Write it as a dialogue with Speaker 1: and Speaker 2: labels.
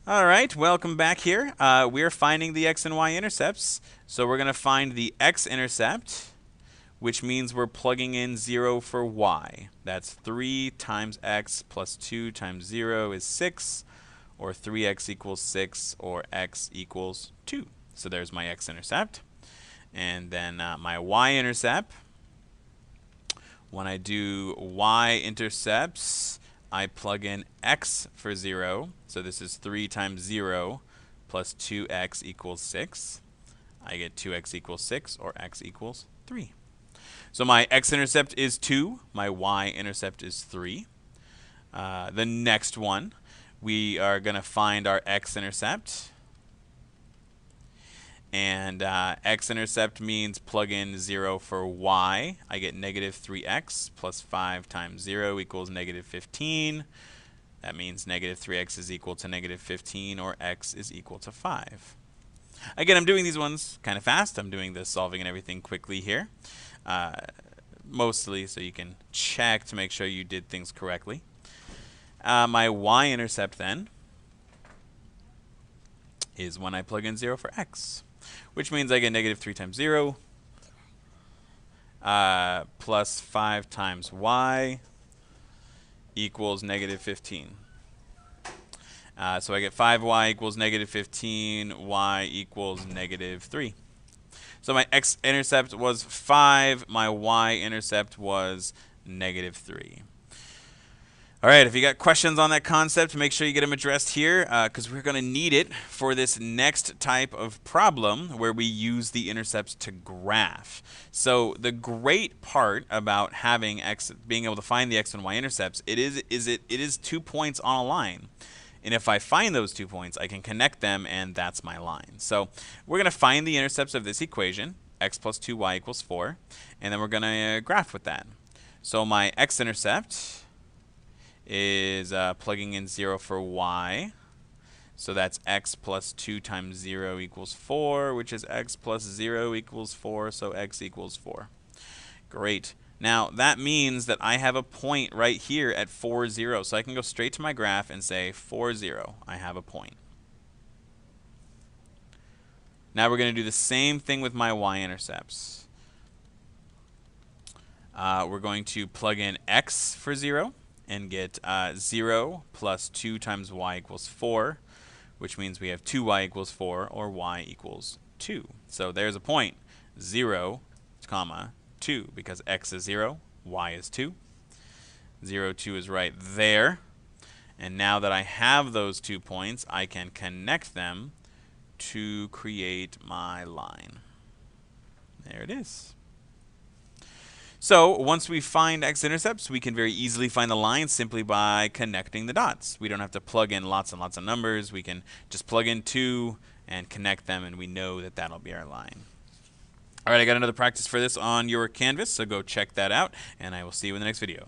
Speaker 1: All right, welcome back here. We're finding the x and y intercepts. So we're going to find the x-intercept, which means we're plugging in 0 for y. That's 3 times x plus 2 times 0 is 6, or 3x equals 6, or x equals 2. So there's my x-intercept. And then my y-intercept. When I do y-intercepts, I plug in x for 0. So this is 3 times 0 plus 2x equals 6. I get 2x equals 6, or x equals 3. So my x-intercept is 2. My y-intercept is 3. The next one, we are going to find our x-intercept. And x-intercept means plug in 0 for y. I get negative 3x plus 5 times 0 equals negative 15. That means negative 3x is equal to negative 15, or x is equal to 5. Again, I'm doing these ones kind of fast. I'm doing the solving and everything quickly here. Mostly so you can check to make sure you did things correctly. My y-intercept then is when I plug in 0 for x, which means I get negative 3 times 0 plus 5 times y equals negative 15. So I get 5y equals negative 15, y equals negative 3. So my x-intercept was 5, my y-intercept was negative 3. All right, if you got questions on that concept, make sure you get them addressed here, because we're going to need it for this next type of problem where we use the intercepts to graph. So the great part about having being able to find the x and y intercepts, it is 2 points on a line. And if I find those 2 points, I can connect them, and that's my line. So we're going to find the intercepts of this equation, x plus 2y equals 4, and then we're going to graph with that. So my x-intercept is plugging in 0 for y. So that's x plus 2 times 0 equals 4, which is x plus 0 equals 4, so x equals 4. Great. Now, that means that I have a point right here at 4, 0. So I can go straight to my graph and say 4, 0. I have a point. Now we're going to do the same thing with my y-intercepts. We're going to plug in x for 0 and get 0 plus 2 times y equals 4, which means we have 2y equals 4, or y equals 2. So there's a point, 0, comma, 2, because x is 0, y is 2. 0, 2 is right there. And now that I have those 2 points, I can connect them to create my line. There it is. So once we find x-intercepts, we can very easily find the line simply by connecting the dots. We don't have to plug in lots and lots of numbers. We can just plug in 2 and connect them, and we know that that'll be our line. All right, I got another practice for this on your Canvas, so go check that out, and I will see you in the next video.